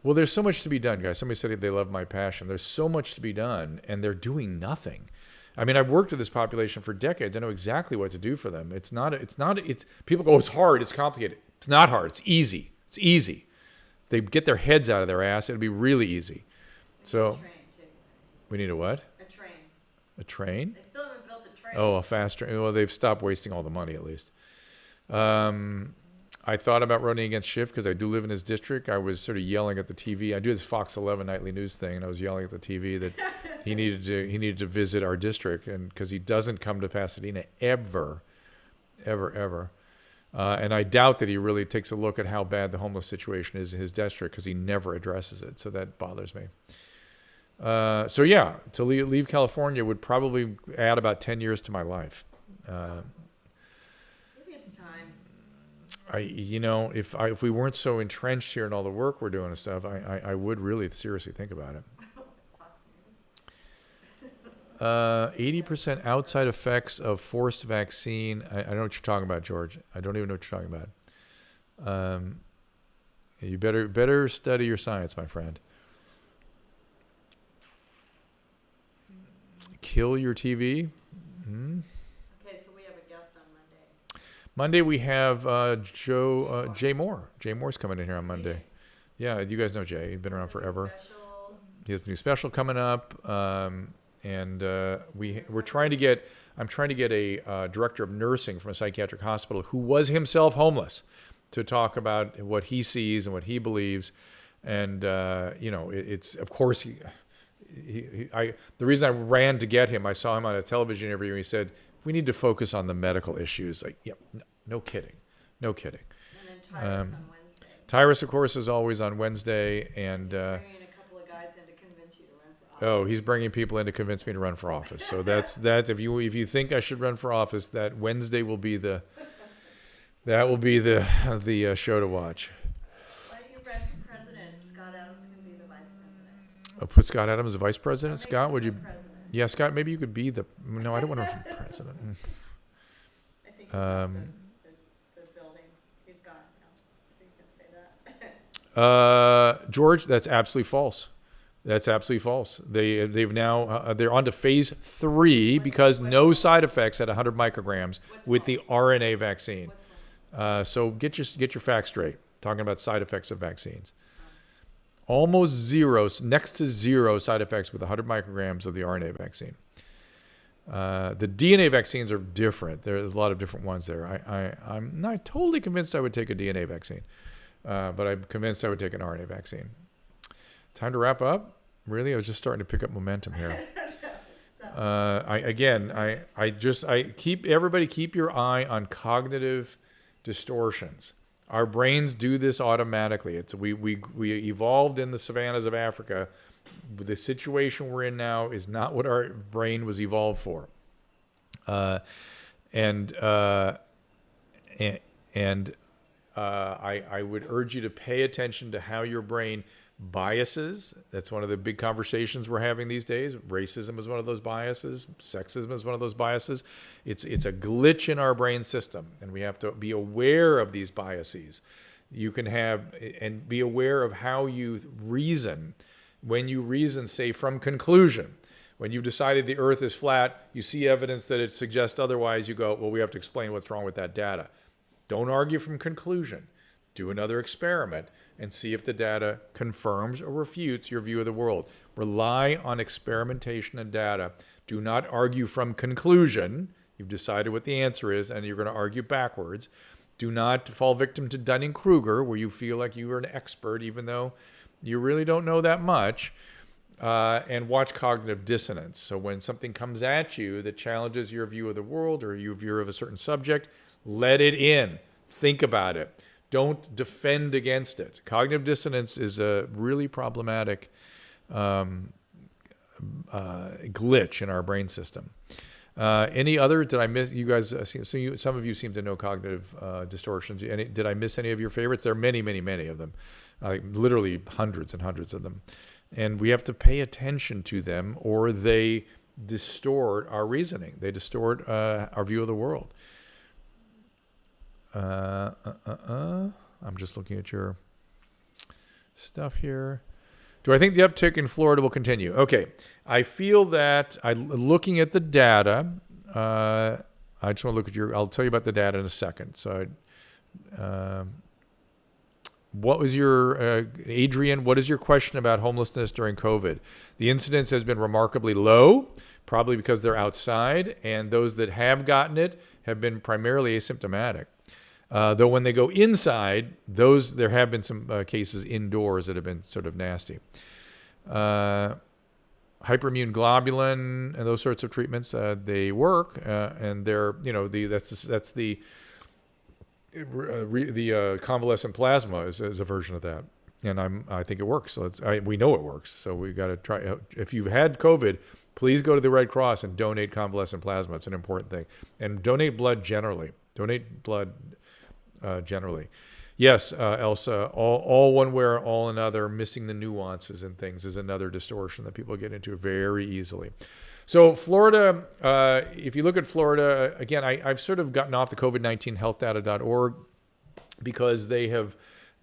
Well, there's so much to be done, guys. Somebody said they love my passion. There's so much to be done, and they're doing nothing. I mean, I've worked with this population for decades. I know exactly what to do for them. It's people go, it's hard, it's complicated. It's not hard. It's easy. It's easy. They get their heads out of their ass. It'll be really easy. So, we need a what? A train. A train? They still haven't built a train. Oh, a fast train. Well, they've stopped wasting all the money, at least. I thought about running against Schiff because I do live in his district. I was sort of yelling at the TV. I do this Fox 11 nightly news thing, and I was yelling at the TV that he needed to visit our district, and because he doesn't come to Pasadena ever. And I doubt that he really takes a look at how bad the homeless situation is in his district, because he never addresses it. So that bothers me. So yeah, to leave California would probably add about 10 years to my life. Maybe it's time. If we weren't so entrenched here in all the work we're doing and stuff, I would really seriously think about it. 80% outside effects of forced vaccine. I don't know what you're talking about, George. I don't even know what you're talking about. You better study your science, my friend. Kill your TV. Mm-hmm. Okay, so we have a guest on Monday. Monday we have Jay Moore. Jay Moore's coming in here on Monday. Yeah, you guys know Jay. He's been around forever. He has a new special coming up, and we're trying to get. I'm trying to get a director of nursing from a psychiatric hospital who was himself homeless to talk about what he sees and what he believes, and it's of course the reason I ran to get him, I saw him on a television interview, and he said, we need to focus on the medical issues. Like, yeah, no kidding. And then Tyrus on Wednesday. Tyrus, of course, is always on Wednesday, and bringing a couple of guys in to convince you to run for office. Oh, he's bringing people in to convince me to run for office. So that's that. If you think I should run for office, that Wednesday will be the show to watch. Why don't you run for president? Scott Adams can be the vice president. Put Scott Adams as vice president. Scott, would you? President. Yeah, Scott. Maybe you could be the. No, I don't want to run for president. I think the building. He's gone now, so you can say that. George, that's absolutely false. That's absolutely false. They've now they're on to phase 3 because no side effects at 100 micrograms with the RNA vaccine. So get your facts straight. Talking about side effects of vaccines. Almost zero, next to zero side effects with 100 micrograms of the RNA vaccine. The DNA vaccines are different. There's a lot of different ones there. I'm not totally convinced I would take a DNA vaccine, but I'm convinced I would take an RNA vaccine. Time to wrap up? Really? I was just starting to pick up momentum here. Keep your eye on cognitive distortions. Our brains do this automatically. We evolved in the savannas of Africa. The situation we're in now is not what our brain was evolved for. I would urge you to pay attention to how your brain biases. That's one of the big conversations we're having these days. Racism is one of those biases. Sexism is one of those biases. It's a glitch in our brain system, and we have to be aware of these biases You can have, and be aware of how you reason. When you reason, say, from conclusion, when you've decided the earth is flat, you see evidence that it suggests otherwise, you go, well, we have to explain what's wrong with that data. Don't argue from conclusion. Do another experiment and see if the data confirms or refutes your view of the world. Rely on experimentation and data. Do not argue from conclusion. You've decided what the answer is and you're going to argue backwards. Do not fall victim to Dunning-Kruger, where you feel like you are an expert even though you really don't know that much. And watch cognitive dissonance. So when something comes at you that challenges your view of the world or your view of a certain subject, let it in. Think about it. Don't defend against it. Cognitive dissonance is a really problematic glitch in our brain system. Any other? Did I miss? You guys, some of you seem to know cognitive distortions. Did I miss any of your favorites? There are many, many, many of them. Literally hundreds and hundreds of them. And we have to pay attention to them or they distort our reasoning. They distort our view of the world. I'm just looking at your stuff here. Do I think the uptick in Florida will continue? Okay. I feel that looking at the data, I just want to look at I'll tell you about the data in a second. So what was your, Adrian, what is your question about homelessness during COVID? The incidence has been remarkably low, probably because they're outside, and those that have gotten it have been primarily asymptomatic. Though when they go inside, there have been some cases indoors that have been sort of nasty. Hyperimmune globulin and those sorts of treatments, they work, and they're, that's the convalescent plasma is a version of that, and I think it works. So we know it works. So we got to try. If you've had COVID, please go to the Red Cross and donate convalescent plasma. It's an important thing, and donate blood generally. Donate blood generally. Yes, Elsa. All one way or all another. Missing the nuances and things is another distortion that people get into very easily. So Florida, if you look at Florida, again, I've sort of gotten off the COVID-19healthdata.org because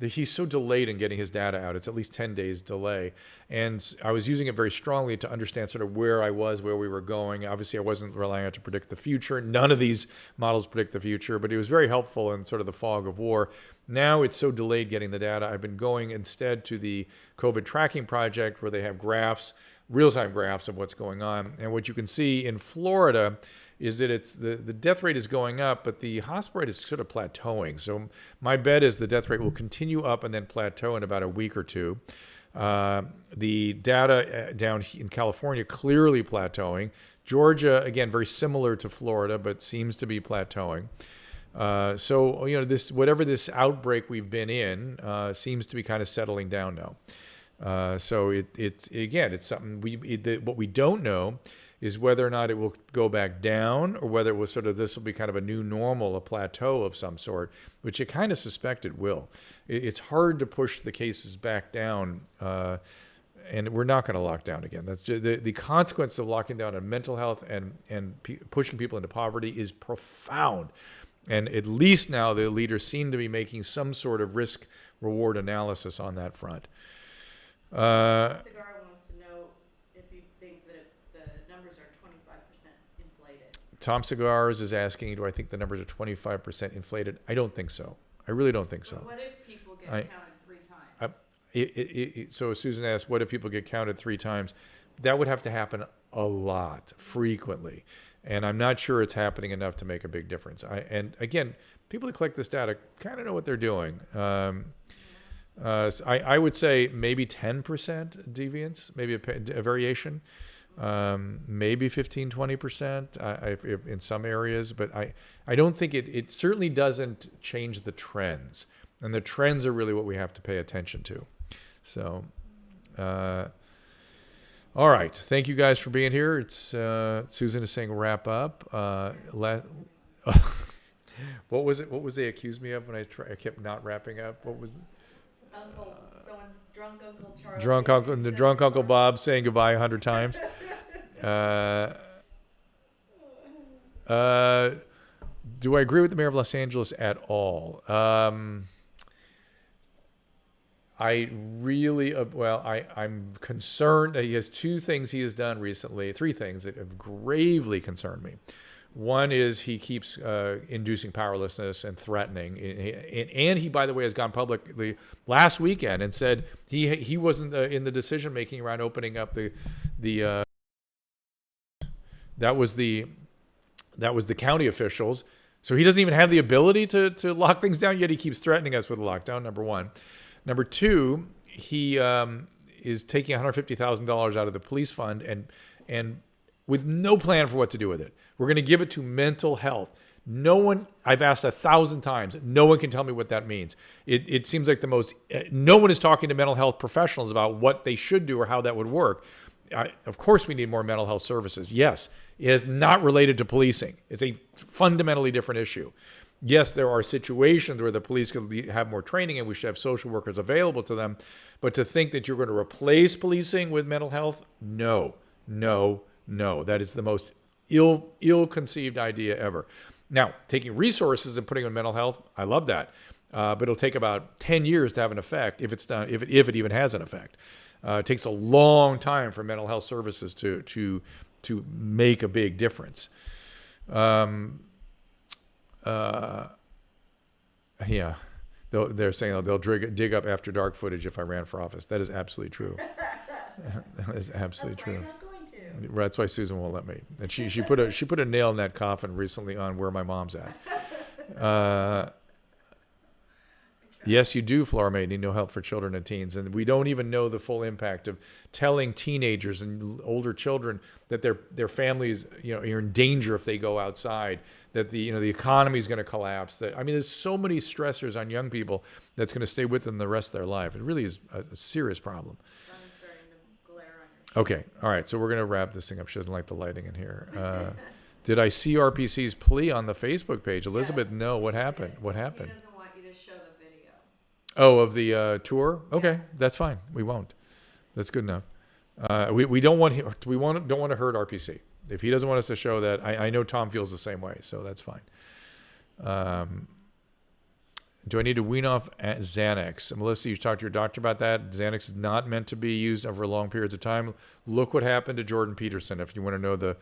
he's so delayed in getting his data out. It's at least 10 days delay. And I was using it very strongly to understand sort of where I was, where we were going. Obviously, I wasn't relying on it to predict the future. None of these models predict the future, but it was very helpful in sort of the fog of war. Now it's so delayed getting the data. I've been going instead to the COVID tracking project where they have graphs, real-time graphs of what's going on. And what you can see in Florida is that it's the death rate is going up, but the hospital rate is sort of plateauing. So my bet is the death rate will continue up and then plateau in about a week or two. The data down in California clearly plateauing. Georgia, again, very similar to Florida, but seems to be plateauing. So this whatever this outbreak we've been in seems to be kind of settling down now. So it's something what we don't know is whether or not it will go back down or whether it will this will be kind of a new normal, a plateau of some sort, which I kind of suspect it will. It's hard to push the cases back down, and we're not going to lock down again. That's just, the consequence of locking down on mental health and pushing people into poverty is profound. And at least now the leaders seem to be making some sort of risk-reward analysis on that front. Cigar wants to know if you think that the numbers are 25% inflated. Tom Cigars is asking, do I think the numbers are 25% inflated? I don't think so. I really don't think so. But what if people get counted 3 times? So Susan asked, what if people get counted 3 times? That would have to happen a lot, frequently. And I'm not sure it's happening enough to make a big difference. And again, people that collect this data kind of know what they're doing. So I would say maybe 10% deviance, maybe a variation, maybe 15, 20% in some areas. But I don't think it certainly doesn't change the trends. And the trends are really what we have to pay attention to. So, all right. Thank you guys for being here. It's Susan is saying wrap up. What was it? What was they accused me of when I kept not wrapping up? What was Someone's drunk Uncle Charlie. Drunk Uncle Bob saying goodbye 100 times. Do I agree with the mayor of Los Angeles at all? I really, I'm concerned that he has two things he has done recently, three things that have gravely concerned me. One is he keeps inducing powerlessness and threatening, and he, by the way, has gone publicly last weekend and said he wasn't in the decision making around opening up the that was the county officials. So he doesn't even have the ability to lock things down, yet he keeps threatening us with a lockdown. Number one. Number two, he is taking $150,000 out of the police fund and with no plan for what to do with it. We're going to give it to mental health. No one, I've asked 1,000 times, no one can tell me what that means. It seems like no one is talking to mental health professionals about what they should do or how that would work. Of course we need more mental health services. Yes, it is not related to policing. It's a fundamentally different issue. Yes, there are situations where the police could have more training and we should have social workers available to them. But to think that you're going to replace policing with mental health, no. That is the most ill-conceived idea ever. Now, taking resources and putting them in mental health, I love that. But it'll take about 10 years to have an effect if it even has an effect. It takes a long time for mental health services to make a big difference. Yeah, they're saying they'll dig up after dark footage if I ran for office. That is absolutely true. That is absolutely true. You're not going to. That's why Susan won't let me. And she put a nail in that coffin recently on where my mom's at. Yes, you do, Flora May, need no help for children and teens. And we don't even know the full impact of telling teenagers and older children that their families, are in danger if they go outside, that the economy is going to collapse. There's so many stressors on young people that's going to stay with them the rest of their life. It really is a serious problem. Sun's starting to glare on your Okay. All right. So we're going to wrap this thing up. She doesn't like the lighting in here. Did I see RPC's plea on the Facebook page? Elizabeth, Yes. No. What happened? What happened? He doesn't want you to show the video. Oh, of the tour? Okay, that's fine. We won't. That's good enough. We don't want to hurt RPC. If he doesn't want us to show that, I know Tom feels the same way, so that's fine. Do I need to wean off Xanax? Melissa, you talked to your doctor about that. Xanax is not meant to be used over long periods of time. Look what happened to Jordan Peterson. If you want to know the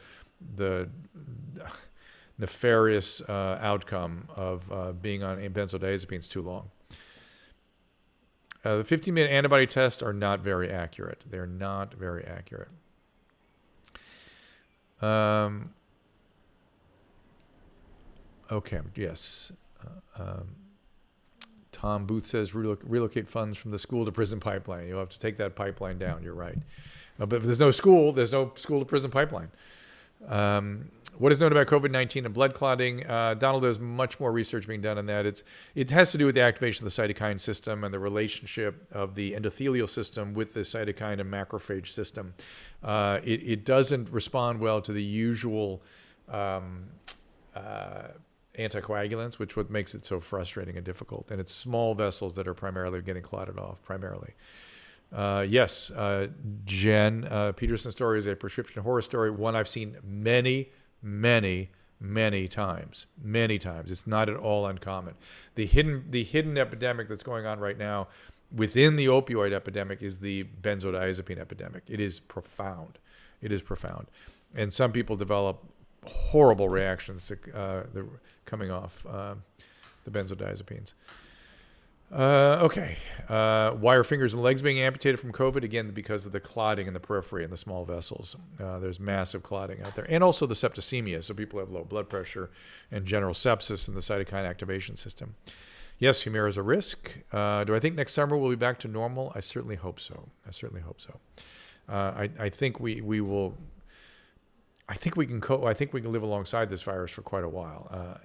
nefarious outcome of being on benzodiazepines too long. The 15-minute antibody tests are not very accurate. They're not very accurate. Okay, yes. Tom Booth says relocate funds from the school to prison pipeline. You'll have to take that pipeline down. You're right. But if there's no school to prison pipeline. What is known about COVID-19 and blood clotting? Donald, there's much more research being done on that. It has to do with the activation of the cytokine system and the relationship of the endothelial system with the cytokine and macrophage system. It doesn't respond well to the usual anticoagulants, which what makes it so frustrating and difficult. And it's small vessels that are primarily getting clotted off, primarily. Yes, Jen, Peterson's story is a prescription horror story, one I've seen many times. Many times. It's not at all uncommon. The hidden epidemic that's going on right now within the opioid epidemic is the benzodiazepine epidemic. It is profound. And some people develop horrible reactions to coming off the benzodiazepines. Okay. Why are fingers and legs being amputated from COVID? Again, because of the clotting in the periphery and the small vessels. There's massive clotting out there. And also the septicemia. So people have low blood pressure and general sepsis in the cytokine activation system. Yes, Humira is a risk. Do I think next summer we'll be back to normal? I certainly hope so. I think we will. I think we can live alongside this virus for quite a while.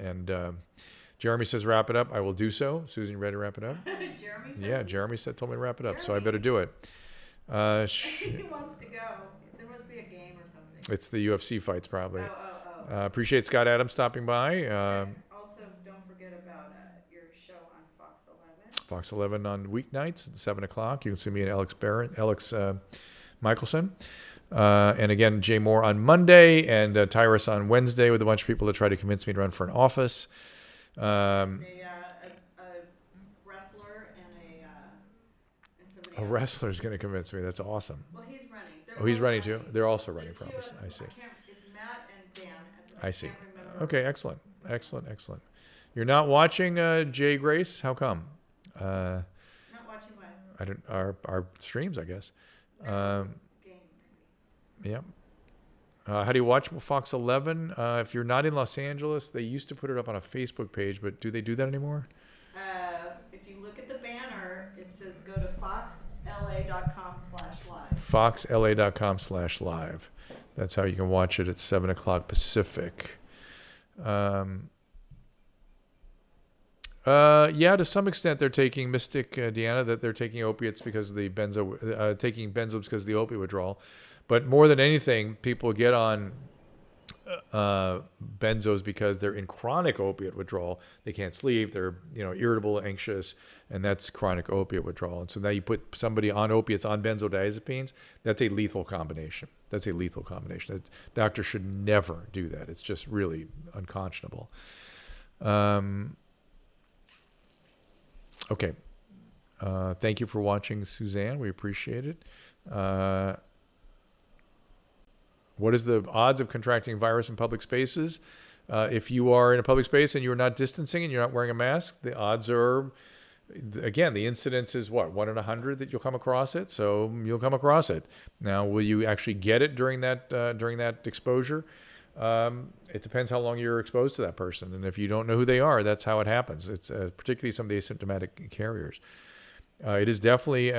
Jeremy says wrap it up. I will do so. Susan, you ready to wrap it up? Jeremy says Yeah, Jeremy told me to wrap it up, so I better do it. he wants to go. There must be a game or something. It's the UFC fights, probably. Oh. Appreciate Scott Adams stopping by. Also, don't forget about your show on Fox 11. Fox 11 on weeknights at 7 o'clock. You can see me and Alex Michelson. And again, Jay Moore on Monday and Tyrus on Wednesday with a bunch of people to try to convince me to run for an office. A wrestler and A wrestler's going to convince me. That's awesome. Well, he's running. Oh, he's running too? They're also running The for two office. of- I see. It's Matt and Dan. I see. Can't remember. Okay, excellent. Excellent. You're not watching Jay Grace? How come? Not watching what? I don't. Our streams, I guess. Game, maybe. Yeah. How do you watch Fox 11? If you're not in Los Angeles, they used to put it up on a Facebook page, but do they do that anymore? If you look at the banner, it says go to foxla.com/live. foxla.com/live. That's how you can watch it at 7 o'clock Pacific. Yeah, to some extent they're taking Mystic Deanna, that they're taking opiates because of the taking benzos because of the opiate withdrawal. But more than anything, people get on benzos because they're in chronic opiate withdrawal. They can't sleep. They're irritable, anxious, and that's chronic opiate withdrawal. And so now you put somebody on opiates on benzodiazepines. That's a lethal combination. Doctors should never do that. It's just really unconscionable. Okay. Thank you for watching, Suzanne. We appreciate it. What is the odds of contracting virus in public spaces? If you are in a public space and you're not distancing and you're not wearing a mask, the odds are, again, the incidence is what, 1 in 100 that you'll come across it. So you'll come across it. Now, will you actually get it during that exposure? It depends how long you're exposed to that person. And if you don't know who they are, that's how it happens. It's particularly some of the asymptomatic carriers. It is definitely,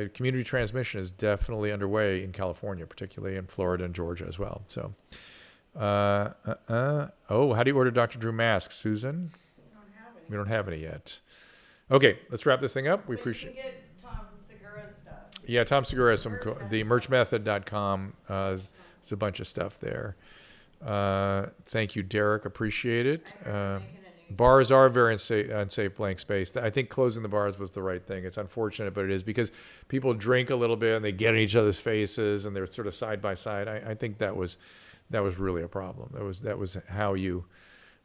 community transmission is definitely underway in California, particularly in Florida and Georgia as well. So, how do you order Dr. Drew masks, Susan? We don't have any yet. Okay, let's wrap this thing up. We appreciate. You can get Tom Segura's stuff. Yeah, Tom Segura has the merchmethod.com. There's a bunch of stuff there. Thank you, Derek. Appreciate it. Bars are very unsafe blank space. I think closing the bars was the right thing. It's unfortunate, but it is because people drink a little bit and they get in each other's faces and they're sort of side by side. I think that was really a problem. That was how you.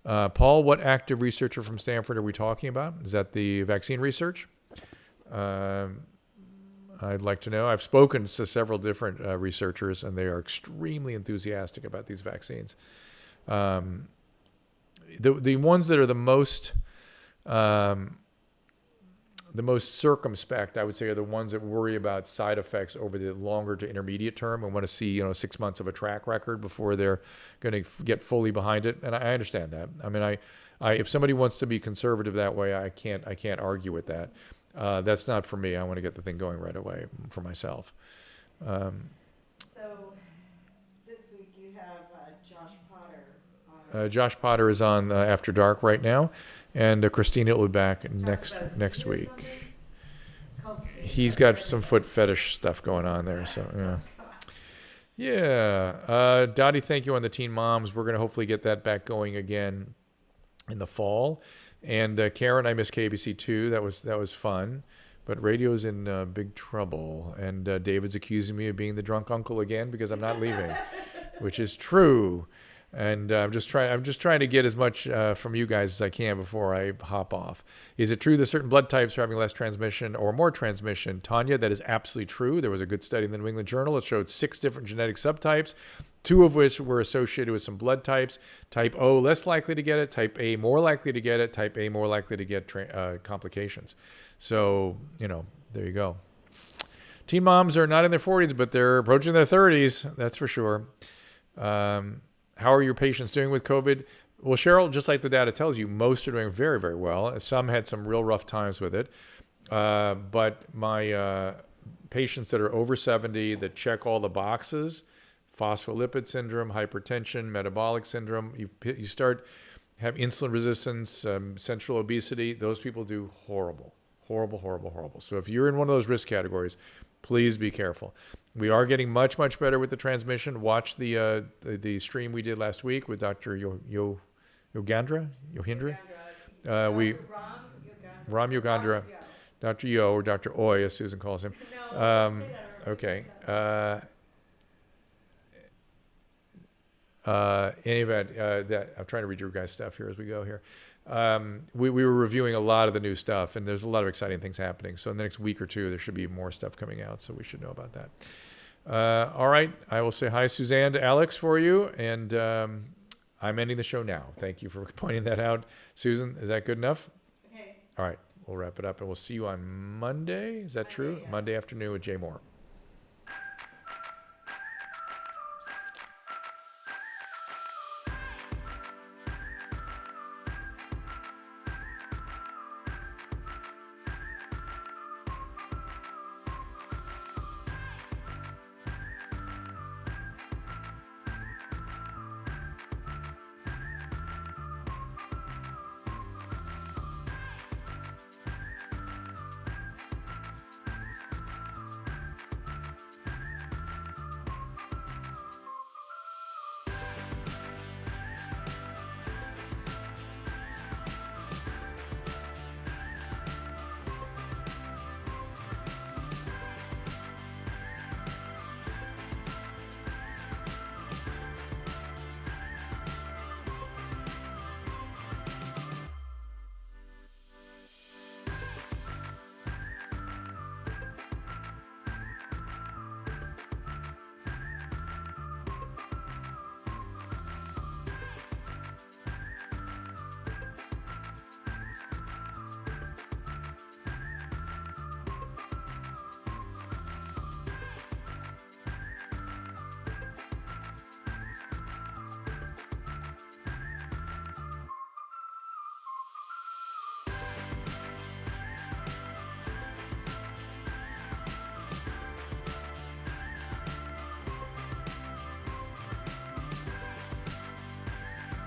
Paul, what active researcher from Stanford are we talking about? Is that the vaccine research? I'd like to know. I've spoken to several different researchers, and they are extremely enthusiastic about these vaccines. The ones that are the most circumspect, I would say, are the ones that worry about side effects over the longer to intermediate term and want to see 6 months of a track record before they're going to get fully behind it. And I understand that. I mean, if somebody wants to be conservative that way, I can't argue with that. That's not for me. I want to get the thing going right away for myself. So this week you have Josh Potter on. Josh Potter is on After Dark right now, and Christina will be back next week. It's called He's got some foot fetish stuff going on there, so yeah. Dottie, thank you on the Teen Moms. We're going to hopefully get that back going again in the fall. And Karen, I miss KBC too. That was fun, but radio's in big trouble. And David's accusing me of being the drunk uncle again because I'm not leaving, which is true. And I'm just trying to get as much from you guys as I can before I hop off. Is it true that certain blood types are having less transmission or more transmission? Tanya, that is absolutely true. There was a good study in the New England Journal. It showed 6 different genetic subtypes, 2 of which were associated with some blood types. Type O, less likely to get it. Type A, more likely to get it. Type A, more likely to get complications. So, there you go. Teen moms are not in their 40s, but they're approaching their 30s. That's for sure. How are your patients doing with COVID? Well, Cheryl, just like the data tells you, most are doing very, very well. Some had some real rough times with it. But my patients that are over 70 that check all the boxes, phospholipid syndrome, hypertension, metabolic syndrome, you start have insulin resistance, central obesity, those people do horrible. So if you're in one of those risk categories, please be careful. We are getting much, much better with the transmission. Watch the stream we did last week with Dr. Yogendra. Ram Yogandra, Dr. Yo, or Dr. Oy, as Susan calls him. No, Okay. any event, that I'm trying to read your guys' stuff here as we go here. We were reviewing a lot of the new stuff, and there's a lot of exciting things happening. So in the next week or two, there should be more stuff coming out. So we should know about that. All right. I will say hi, Suzanne, to Alex for you. And I'm ending the show now. Thank you for pointing that out. Susan, is that good enough? Okay. All right. We'll wrap it up, and we'll see you on Monday. Is that true? Yes. Monday afternoon with Jay Moore.